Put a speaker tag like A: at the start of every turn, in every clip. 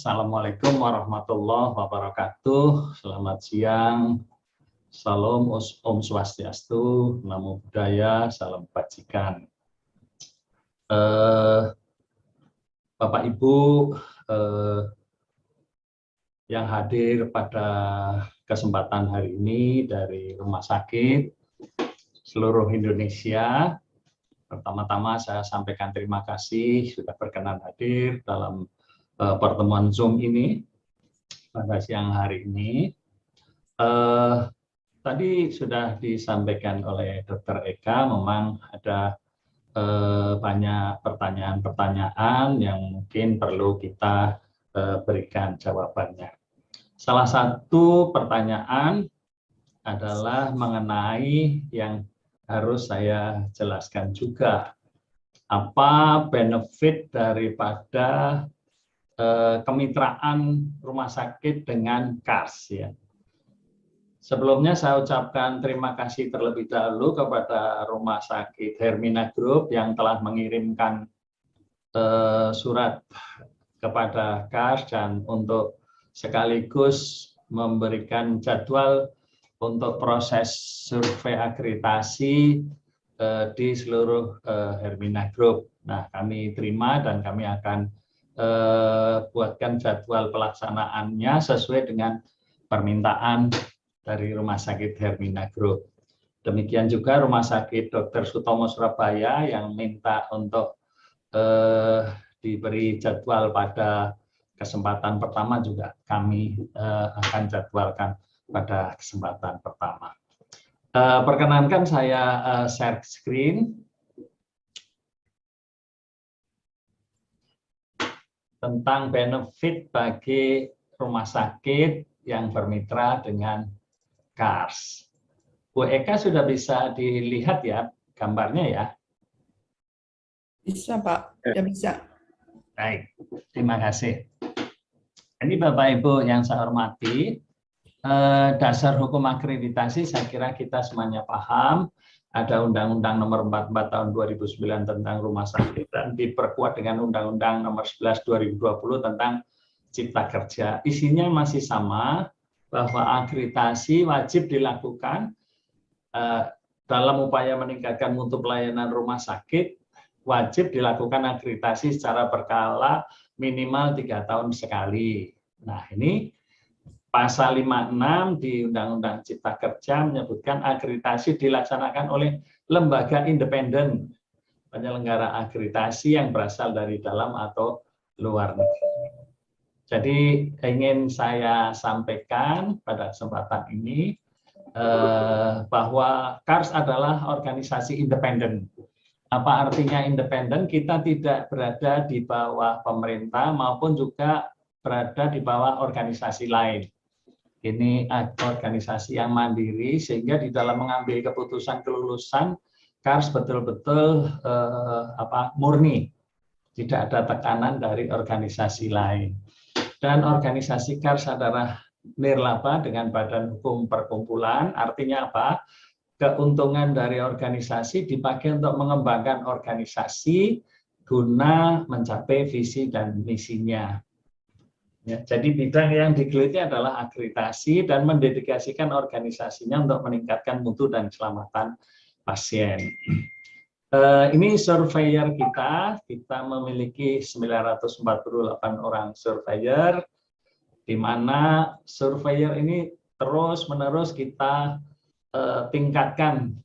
A: Assalamualaikum warahmatullahi wabarakatuh. Selamat siang. Salam Om Swastiastu, Namo Buddhaya, salam kebajikan. Bapak Ibu yang hadir pada kesempatan hari ini dari rumah sakit seluruh Indonesia. Pertama-tama saya sampaikan terima kasih sudah berkenan hadir dalam pertemuan Zoom ini pada siang hari ini. Tadi sudah disampaikan oleh Dr. Eka, memang ada banyak pertanyaan-pertanyaan yang mungkin perlu kita berikan jawabannya. Salah satu pertanyaan adalah mengenai yang harus saya jelaskan juga. Apa benefit daripada kemitraan rumah sakit dengan KARS ya. Sebelumnya saya ucapkan terima kasih terlebih dahulu kepada Rumah Sakit Hermina Group yang telah mengirimkan surat kepada KARS dan untuk sekaligus memberikan jadwal untuk proses survei akreditasi di seluruh Hermina Group. Nah, kami terima dan kami akan buatkan jadwal pelaksanaannya sesuai dengan permintaan dari Rumah Sakit Hermina Group. Demikian juga Rumah Sakit Dr. Sutomo Surabaya yang minta untuk diberi jadwal pada kesempatan pertama juga kami akan jadwalkan pada kesempatan pertama. Perkenankan saya share screen. Tentang benefit bagi rumah sakit yang bermitra dengan KARS. Bu Eka sudah bisa dilihat ya gambarnya ya?
B: Bisa Pak, sudah bisa.
A: Baik, terima kasih. Ini Bapak Ibu yang saya hormati, dasar hukum akreditasi saya kira kita semuanya paham. Ada Undang-Undang Nomor 44 Tahun 2009 tentang rumah sakit dan diperkuat dengan Undang-Undang Nomor 11 2020 tentang Cipta Kerja. Isinya masih sama, bahwa akreditasi wajib dilakukan dalam upaya meningkatkan mutu pelayanan rumah sakit, wajib dilakukan akreditasi secara berkala minimal 3 tahun sekali. Nah, ini Pasal 56 di Undang-Undang Cipta Kerja menyebutkan akreditasi dilaksanakan oleh lembaga independen penyelenggara akreditasi yang berasal dari dalam atau luar negeri. Jadi ingin saya sampaikan pada kesempatan ini bahwa KARS adalah organisasi independen. Apa artinya independen? Kita tidak berada di bawah pemerintah maupun juga berada di bawah organisasi lain. Ini organisasi yang mandiri sehingga di dalam mengambil keputusan kelulusan KARS betul-betul murni, tidak ada tekanan dari organisasi lain. Dan organisasi KARS adalah nirlaba dengan badan hukum perkumpulan. Artinya apa? Keuntungan dari organisasi dipakai untuk mengembangkan organisasi guna mencapai visi dan misinya. Ya, jadi bidang yang digeluti adalah akreditasi dan mendedikasikan organisasinya untuk meningkatkan mutu dan keselamatan pasien. Ini surveyor kita memiliki 948 orang surveyor, di mana surveyor ini terus-menerus kita tingkatkan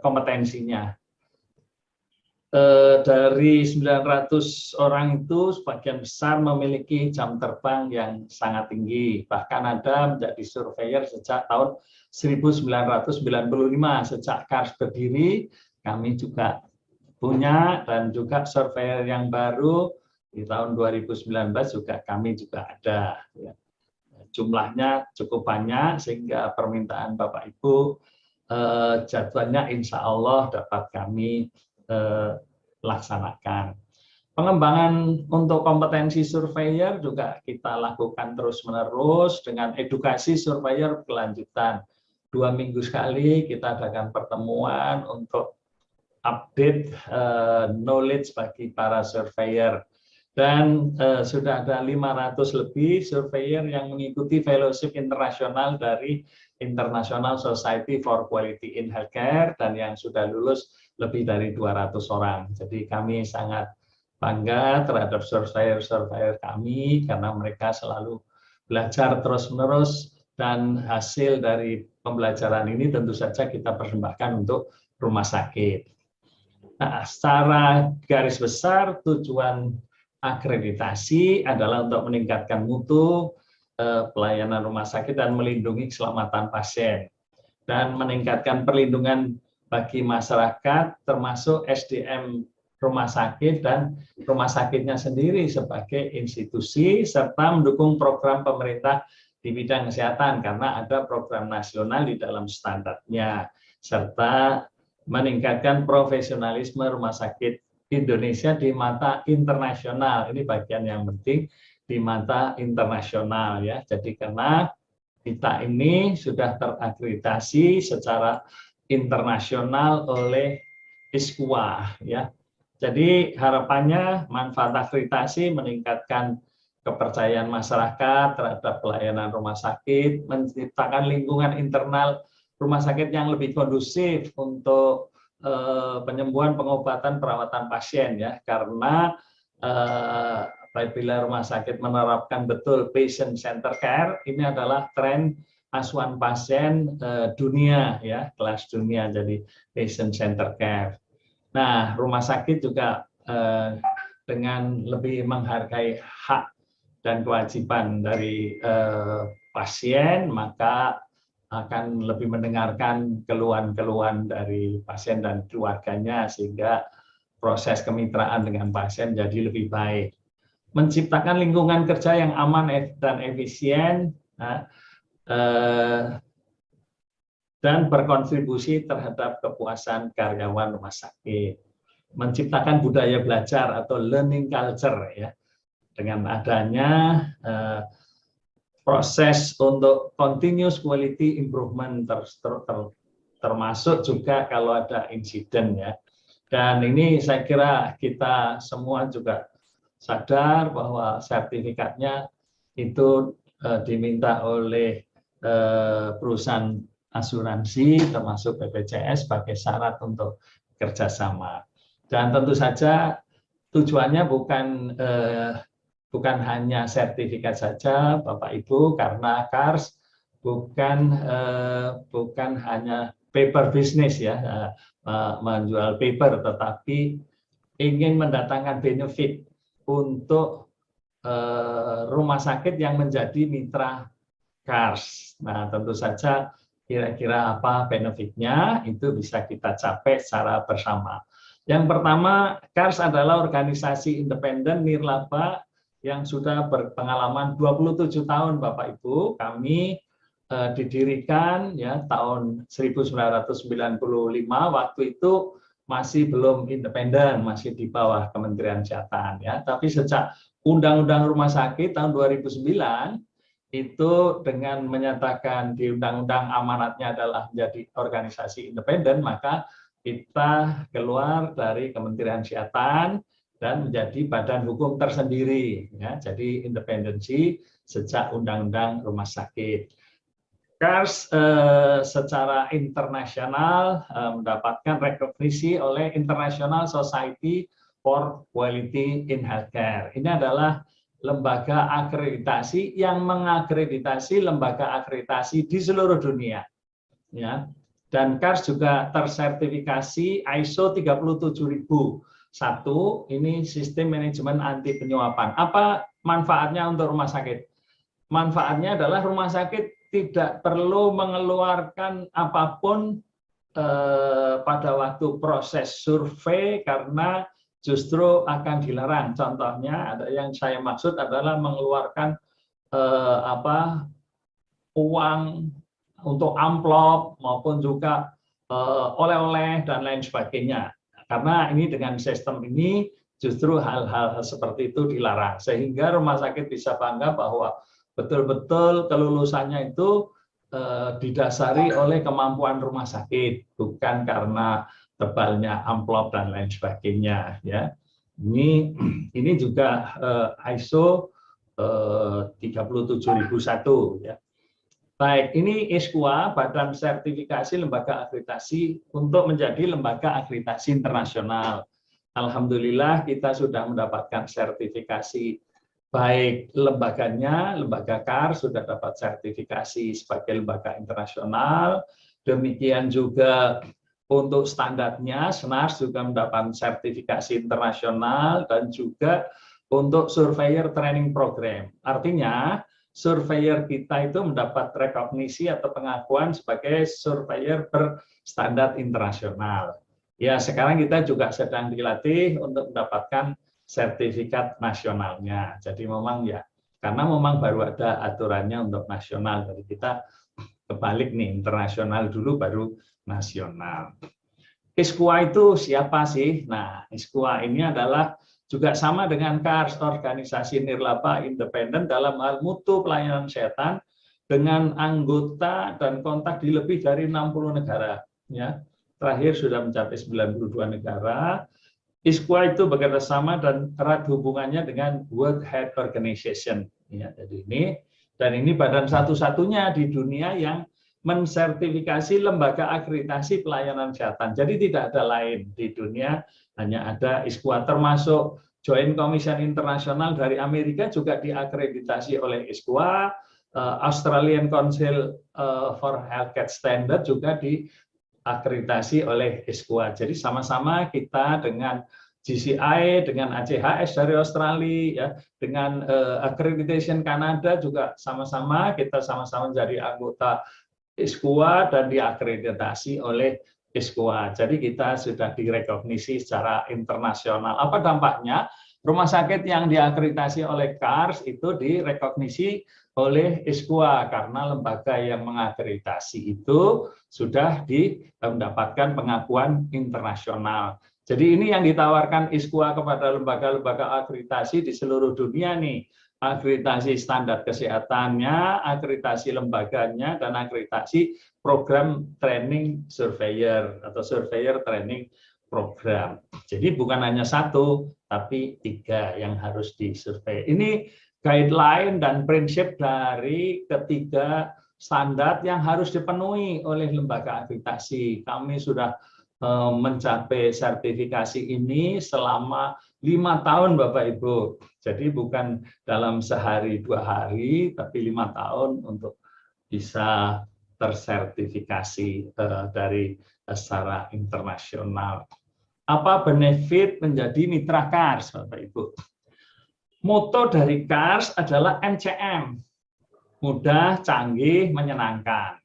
A: kompetensinya. Dari 900 orang itu sebagian besar memiliki jam terbang yang sangat tinggi, bahkan ada menjadi surveyor sejak tahun 1995. Sejak KARS berdiri kami juga punya, dan juga surveyor yang baru di tahun 2019 juga kami juga ada. Jumlahnya cukup banyak sehingga permintaan Bapak Ibu jadwalnya insya Allah dapat kami laksanakan. Pengembangan untuk kompetensi surveyor juga kita lakukan terus-menerus dengan edukasi surveyor berkelanjutan. 2 minggu sekali kita adakan pertemuan untuk update knowledge bagi para surveyor. Dan sudah ada 500 lebih surveyor yang mengikuti fellowship internasional dari International Society for Quality in Healthcare, dan yang sudah lulus lebih dari 200 orang. Jadi kami sangat bangga terhadap surveyor-surveyor kami karena mereka selalu belajar terus-menerus, dan hasil dari pembelajaran ini tentu saja kita persembahkan untuk rumah sakit. Nah, secara garis besar tujuan akreditasi adalah untuk meningkatkan mutu pelayanan rumah sakit dan melindungi keselamatan pasien, dan meningkatkan perlindungan bagi masyarakat termasuk SDM rumah sakit dan rumah sakitnya sendiri sebagai institusi, serta mendukung program pemerintah di bidang kesehatan karena ada program nasional di dalam standarnya, serta meningkatkan profesionalisme rumah sakit Indonesia di mata internasional. Ini bagian yang penting, di mata internasional ya. Jadi karena kita ini sudah terakreditasi secara internasional oleh ISQA ya. Jadi harapannya manfaat akreditasi meningkatkan kepercayaan masyarakat terhadap pelayanan rumah sakit, menciptakan lingkungan internal rumah sakit yang lebih kondusif untuk penyembuhan, pengobatan, perawatan pasien ya, karena apabila rumah sakit menerapkan betul patient center care, ini adalah tren asuhan pasien dunia ya, kelas dunia, jadi patient center care. Nah, rumah sakit juga dengan lebih menghargai hak dan kewajiban dari pasien, maka akan lebih mendengarkan keluhan-keluhan dari pasien dan keluarganya, sehingga proses kemitraan dengan pasien jadi lebih baik. Menciptakan lingkungan kerja yang aman dan efisien, dan berkontribusi terhadap kepuasan karyawan rumah sakit. Menciptakan budaya belajar atau learning culture ya, dengan adanya proses untuk continuous quality improvement termasuk juga kalau ada insiden ya. Dan ini saya kira kita semua juga sadar bahwa sertifikatnya itu diminta oleh perusahaan asuransi termasuk BPJS sebagai syarat untuk kerjasama. Dan tentu saja tujuannya bukan hanya sertifikat saja, Bapak Ibu, karena KARS bukan hanya paper business ya, menjual paper, tetapi ingin mendatangkan benefit untuk rumah sakit yang menjadi mitra KARS. Nah, tentu saja kira-kira apa benefitnya itu bisa kita capai secara bersama. Yang pertama, KARS adalah organisasi independen nirlaba yang sudah berpengalaman 27 tahun, Bapak Ibu. Kami didirikan ya tahun 1995, waktu itu masih belum independen, masih di bawah Kementerian Kesehatan ya. Tapi sejak Undang-Undang Rumah Sakit tahun 2009 itu dengan menyatakan di undang-undang amanatnya adalah menjadi organisasi independen, maka kita keluar dari Kementerian Kesehatan dan menjadi badan hukum tersendiri ya. Jadi independensi sejak Undang-Undang Rumah Sakit. KARS secara internasional mendapatkan rekognisi oleh International Society for Quality in Healthcare. Ini adalah lembaga akreditasi yang mengakreditasi lembaga akreditasi di seluruh dunia ya. Dan KARS juga tersertifikasi ISO 37001, ini sistem manajemen anti penyuapan. Apa manfaatnya untuk rumah sakit? Manfaatnya adalah rumah sakit tidak perlu mengeluarkan apapun pada waktu proses survei karena justru akan dilarang. Contohnya ada yang saya maksud adalah mengeluarkan uang untuk amplop maupun juga oleh-oleh dan lain sebagainya. Karena ini dengan sistem ini justru hal-hal seperti itu dilarang, sehingga rumah sakit bisa bangga bahwa betul-betul kelulusannya itu didasari oleh kemampuan rumah sakit, bukan karena tebalnya amplop dan lain sebagainya ya. Ini juga ISO 37001 ya. Baik, ini ISKUA, Badan Sertifikasi Lembaga Akreditasi untuk menjadi lembaga akreditasi internasional. Alhamdulillah kita sudah mendapatkan sertifikasi, baik lembaganya, lembaga KAR sudah dapat sertifikasi sebagai lembaga internasional, demikian juga untuk standarnya SNARS juga mendapat sertifikasi internasional, dan juga untuk Surveyor Training Program. Artinya surveyor kita itu mendapat rekognisi atau pengakuan sebagai surveyor berstandar internasional. Ya, sekarang kita juga sedang dilatih untuk mendapatkan sertifikat nasionalnya. Jadi memang ya, karena memang baru ada aturannya untuk nasional, jadi kita kebalik nih, internasional dulu baru nasional. ISKUA itu siapa sih? Nah, ISKUA ini adalah juga sama dengan KARS, organisasi nirlaba independen dalam hal mutu pelayanan kesehatan, dengan anggota dan kontak di lebih dari 60 negara. Ya. Terakhir sudah mencapai 92 negara. ISKUA itu bekerja sama dan erat hubungannya dengan World Health Organization. Ya, jadi ini badan satu-satunya di dunia yang mensertifikasi lembaga akreditasi pelayanan kesehatan. Jadi tidak ada lain di dunia, hanya ada ISKUA, termasuk Joint Commission Internasional dari Amerika juga diakreditasi oleh ISKUA, Australian Council for Healthcare Standard juga diakreditasi oleh ISKUA. Jadi sama-sama kita dengan GCI, dengan ACHS dari Australia, ya, dengan Accreditation Kanada juga sama-sama kita sama-sama menjadi anggota ISKUA dan diakreditasi oleh ISKUA. Jadi kita sudah direkognisi secara internasional. Apa dampaknya? Rumah sakit yang diakreditasi oleh KARS itu direkognisi oleh ISKUA karena lembaga yang mengakreditasi itu sudah mendapatkan pengakuan internasional. Jadi ini yang ditawarkan ISKUA kepada lembaga-lembaga akreditasi di seluruh dunia nih. Akreditasi standar kesehatannya, akreditasi lembaganya, dan akreditasi program training surveyor atau surveyor training program. Jadi bukan hanya satu, tapi 3 yang harus disurvey. Ini guideline dan prinsip dari ketiga standar yang harus dipenuhi oleh lembaga akreditasi. Kami sudah mencapai sertifikasi ini selama 5 tahun Bapak Ibu. Jadi bukan dalam sehari 2 hari, tapi 5 tahun untuk bisa tersertifikasi dari secara internasional. Apa benefit menjadi mitra KARS Bapak Ibu? Moto dari KARS adalah MCM, mudah, canggih, menyenangkan.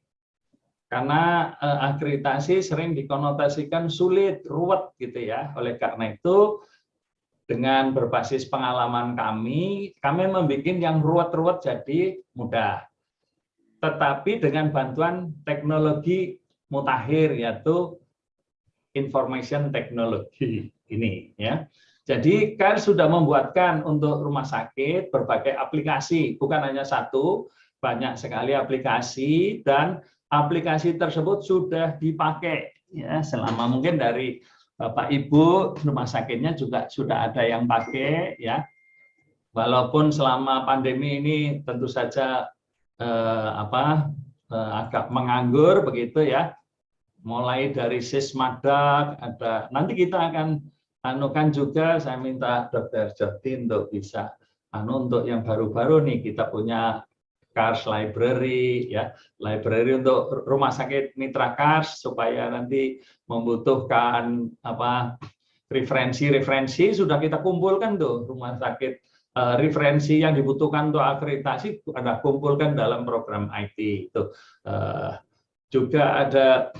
A: Karena akreditasi sering dikonotasikan sulit, ruwet gitu ya. Oleh karena itu, dengan berbasis pengalaman kami membuat yang ruwet-ruwet jadi mudah. Tetapi dengan bantuan teknologi mutakhir, yaitu information technology ini ya. Jadi KARS sudah membuatkan untuk rumah sakit berbagai aplikasi, bukan hanya satu, banyak sekali aplikasi, dan aplikasi tersebut sudah dipakai ya selama mungkin dari Bapak Ibu rumah sakitnya juga sudah ada yang pakai ya. Walaupun selama pandemi ini tentu saja agak menganggur begitu ya. Mulai dari Sismadak ada, nanti kita akan anukan juga, saya minta Dr. Jody untuk bisa untuk yang baru-baru nih kita punya KARS Library ya, library untuk rumah sakit mitra KARS supaya nanti membutuhkan referensi sudah kita kumpulkan tuh rumah sakit referensi yang dibutuhkan untuk akreditasi ada kumpulkan dalam program IT itu. Juga ada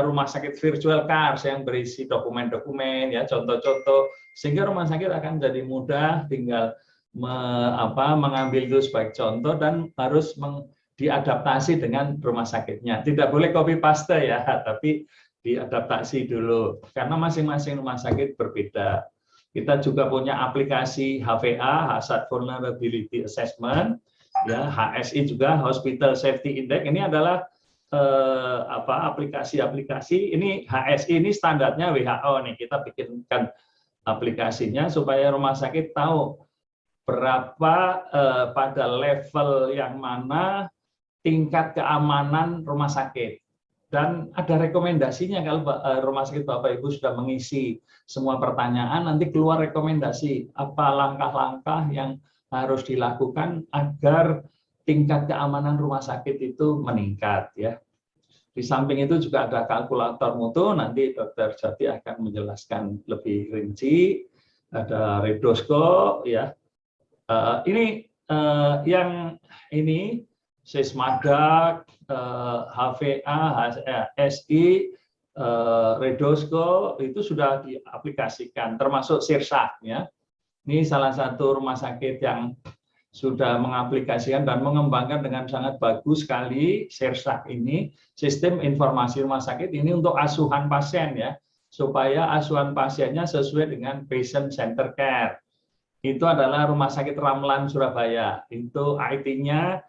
A: rumah sakit virtual KARS yang berisi dokumen-dokumen ya, contoh-contoh, sehingga rumah sakit akan jadi mudah tinggal mengambil itu sebagai contoh dan harus diadaptasi dengan rumah sakitnya. Tidak boleh copy paste ya, tapi diadaptasi dulu karena masing-masing rumah sakit berbeda. Kita juga punya aplikasi HVA, Hazard Vulnerability Assessment, ya, HSI juga, Hospital Safety Index. Ini adalah aplikasi-aplikasi ini. HSI ini standarnya WHO nih, kita bikinkan aplikasinya supaya rumah sakit tahu berapa pada level yang mana tingkat keamanan rumah sakit. Dan ada rekomendasinya kalau rumah sakit Bapak Ibu sudah mengisi semua pertanyaan, nanti keluar rekomendasi apa langkah-langkah yang harus dilakukan agar tingkat keamanan rumah sakit itu meningkat ya. Di samping itu juga ada kalkulator mutu, nanti Dr. Jati akan menjelaskan lebih rinci. Ada redosko ya. Ini yang ini Sismadak, HVA, SI, Redosko itu sudah diaplikasikan, termasuk Sirsak ya. Ini salah satu rumah sakit yang sudah mengaplikasikan dan mengembangkan dengan sangat bagus sekali Sirsak ini, sistem informasi rumah sakit ini untuk asuhan pasien ya, supaya asuhan pasiennya sesuai dengan patient center care. Itu adalah Rumah Sakit Ramlan Surabaya. Itu IT-nya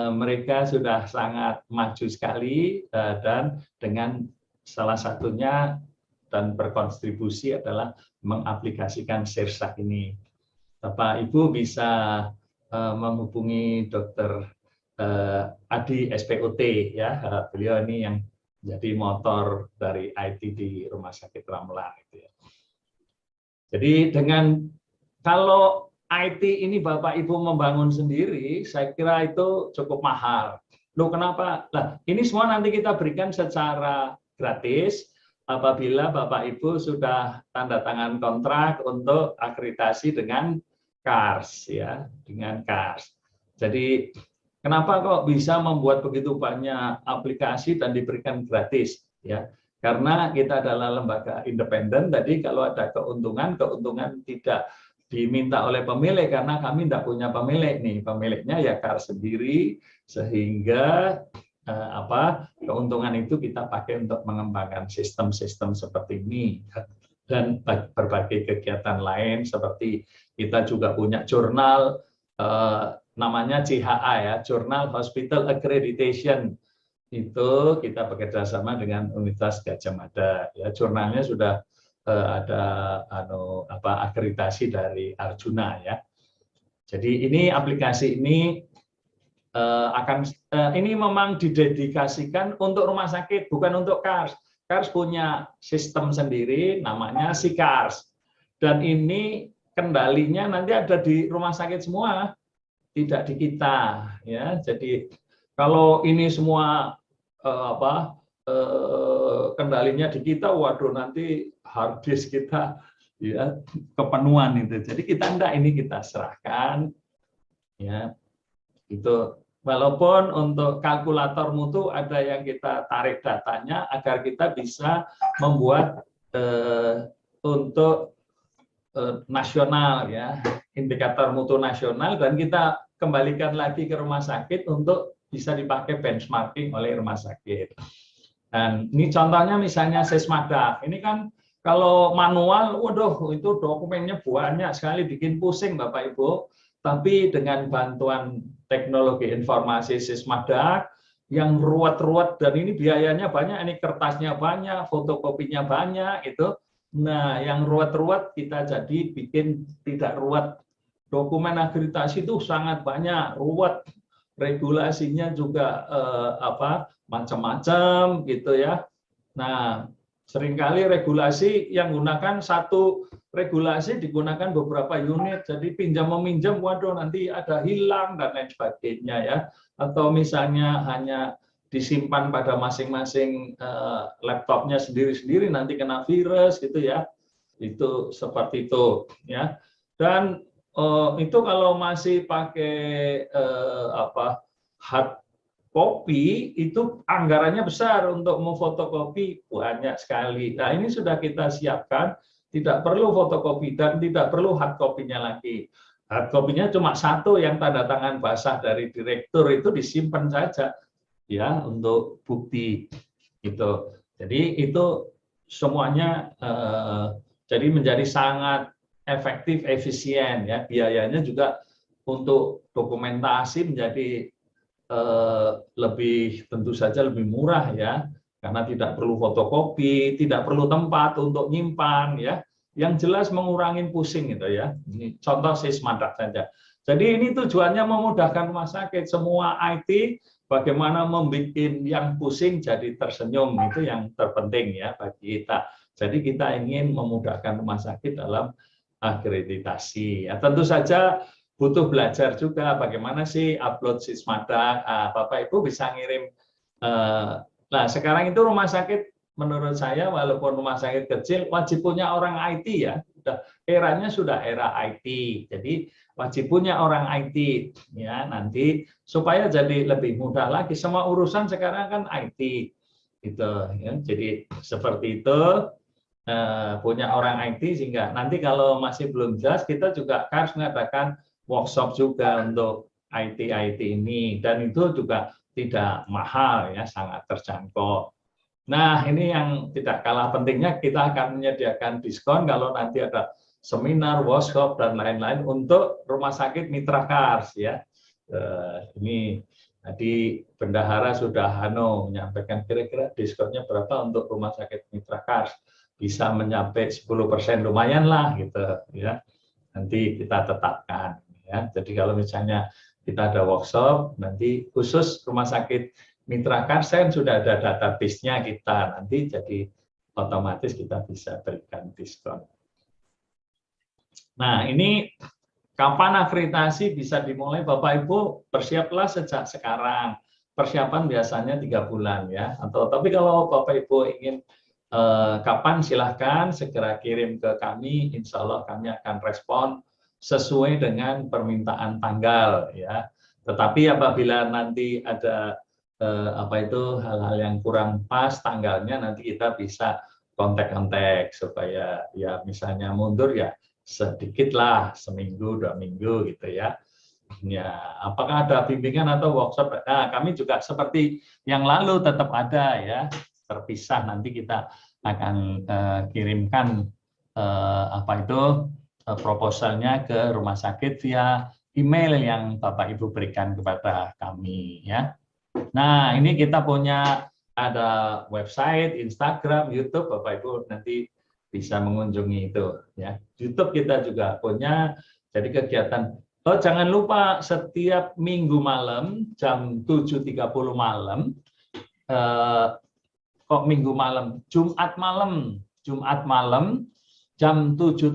A: mereka sudah sangat maju sekali dan dengan salah satunya dan berkontribusi adalah mengaplikasikan Sirsak ini. Bapak Ibu bisa menghubungi Dr. Adi SPOT ya, beliau ini yang jadi motor dari IT di Rumah Sakit Ramlan itu ya. Jadi kalau IT ini Bapak Ibu membangun sendiri, saya kira itu cukup mahal. Loh kenapa? Nah, ini semua nanti kita berikan secara gratis apabila Bapak Ibu sudah tanda tangan kontrak untuk akreditasi dengan KARS ya, dengan KARS. Jadi kenapa kok bisa membuat begitu banyak aplikasi dan diberikan gratis ya? Karena kita adalah lembaga independen, tadi kalau ada keuntungan tidak diminta oleh pemilik karena kami tidak punya pemilik nih, pemiliknya ya KARS sendiri, sehingga keuntungan itu kita pakai untuk mengembangkan sistem-sistem seperti ini dan berbagai kegiatan lain seperti kita juga punya jurnal namanya CHA ya, Journal Hospital Accreditation. Itu kita bekerja sama dengan Universitas Gadjah Mada ya, jurnalnya sudah ada akreditasi dari Arjuna ya. Jadi ini aplikasi ini ini memang didedikasikan untuk rumah sakit, bukan untuk KARS. KARS punya sistem sendiri namanya SIKARS. Dan ini kendalinya nanti ada di rumah sakit semua, tidak di kita ya. Jadi kalau ini semua kendalinya di kita, waduh nanti hard disk kita ya kepenuhan itu. Jadi kita enggak, ini kita serahkan ya. Itu walaupun untuk kalkulator mutu ada yang kita tarik datanya agar kita bisa membuat untuk nasional ya, indikator mutu nasional, dan kita kembalikan lagi ke rumah sakit untuk bisa dipakai benchmarking oleh rumah sakit. Dan ini contohnya misalnya Sismadak. Ini kan kalau manual, waduh itu dokumennya banyak sekali, bikin pusing Bapak Ibu. Tapi dengan bantuan teknologi informasi Sismadak yang ruwet-ruwet, dan ini biayanya banyak, ini kertasnya banyak, fotokopinya banyak itu. Nah, yang ruwet-ruwet kita jadi bikin tidak ruwet. Dokumen akreditasi itu sangat banyak, ruwet. Regulasinya juga macam-macam gitu ya. Nah, seringkali regulasi yang gunakan satu regulasi digunakan beberapa unit, jadi pinjam meminjam, waduh nanti ada hilang dan lain sebagainya ya. Atau misalnya hanya disimpan pada masing-masing laptopnya sendiri-sendiri, nanti kena virus gitu ya. Itu seperti itu ya. Dan itu kalau masih pakai hard copy, itu anggarannya besar untuk memfotokopi banyak sekali. Nah, ini sudah kita siapkan, tidak perlu fotokopi dan tidak perlu hard copy-nya lagi. Hard copy-nya cuma satu yang tanda tangan basah dari direktur, itu disimpan saja ya untuk bukti gitu. Jadi itu semuanya jadi menjadi sangat efektif, efisien ya. Biayanya juga untuk dokumentasi menjadi lebih, tentu saja lebih murah ya, karena tidak perlu fotokopi, tidak perlu tempat untuk nyimpan ya. yang jelas mengurangi pusing gitu ya. Ini contoh Sysmatra saja. Jadi ini tujuannya memudahkan rumah sakit, semua IT bagaimana membuat yang pusing jadi tersenyum, itu yang terpenting ya bagi kita. Jadi kita ingin memudahkan rumah sakit dalam akreditasi. Ya, tentu saja butuh belajar juga bagaimana sih upload Sysmatra. Bapak Ibu bisa ngirim. Nah sekarang itu rumah sakit menurut saya walaupun rumah sakit kecil wajib punya orang IT ya. Eranya sudah era IT. Jadi wajib punya orang IT ya nanti supaya jadi lebih mudah lagi. Semua urusan sekarang kan IT gitu ya. Jadi seperti itu punya orang IT sehingga nanti kalau masih belum jelas kita juga harus mengadakan workshop juga untuk IT ini dan itu juga tidak mahal ya, sangat terjangkau. Nah, ini yang tidak kalah pentingnya, kita akan menyediakan diskon kalau nanti ada seminar, workshop, dan lain-lain untuk rumah sakit Mitra Kars ya. Ini tadi Bendahara sudah menyampaikan kira-kira diskonnya berapa untuk rumah sakit Mitra Kars. Bisa mencapai 10%, lumayan lah gitu ya. Nanti kita tetapkan ya. Jadi kalau misalnya kita ada workshop, nanti khusus rumah sakit Mitra Kars sudah ada database-nya kita, nanti jadi otomatis kita bisa berikan diskon. Nah, ini kapan akreditasi bisa dimulai? Bapak Ibu bersiaplah sejak sekarang. Persiapan biasanya 3 bulan ya. Tapi kalau Bapak Ibu ingin kapan silahkan segera kirim ke kami, insya Allah kami akan respon sesuai dengan permintaan tanggal ya. Tetapi apabila nanti ada hal-hal yang kurang pas tanggalnya, nanti kita bisa kontak-kontak supaya ya misalnya mundur ya sedikit lah, seminggu 2 minggu gitu ya. Ya, apakah ada bimbingan atau workshop? Nah, kami juga seperti yang lalu tetap ada ya, terpisah. Nanti kita akan kirimkan proposalnya ke rumah sakit via email yang Bapak Ibu berikan kepada kami ya. Nah, ini kita punya ada website, Instagram, YouTube, Bapak Ibu nanti bisa mengunjungi itu ya. YouTube kita juga punya, jadi kegiatan. Oh, jangan lupa setiap Minggu malam jam 7.30 malam, Minggu malam, Jumat malam jam 7.30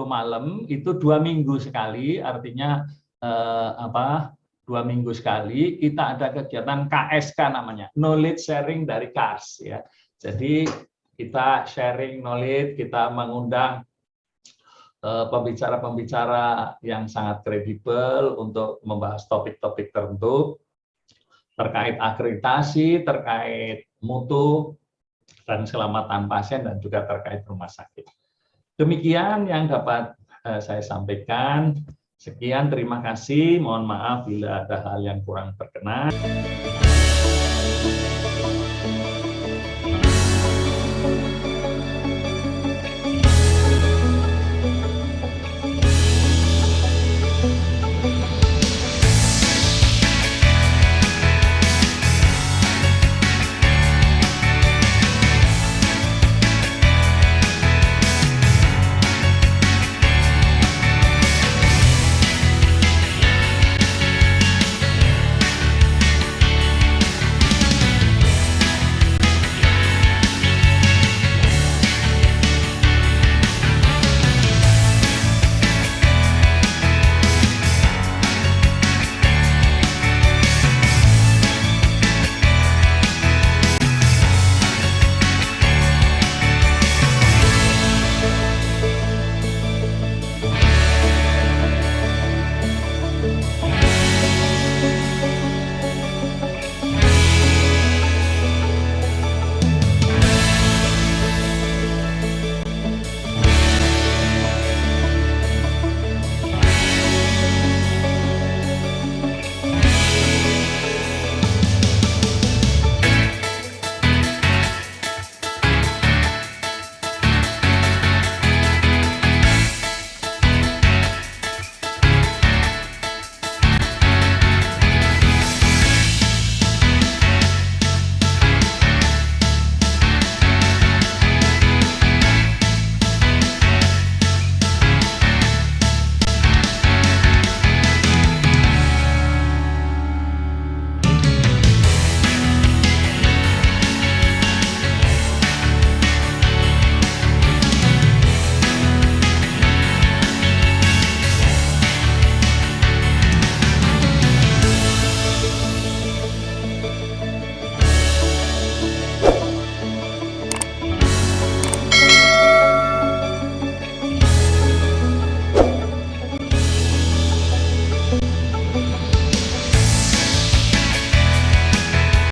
A: malam itu 2 minggu sekali, artinya 2 minggu sekali kita ada kegiatan KSK namanya, knowledge sharing dari Kars ya. Jadi kita sharing knowledge, kita mengundang pembicara-pembicara yang sangat kredibel untuk membahas topik-topik tertentu terkait akreditasi, terkait mutu dan keselamatan pasien dan juga terkait rumah sakit. Demikian yang dapat saya sampaikan. Sekian, terima kasih. Mohon maaf bila ada hal yang kurang berkenan.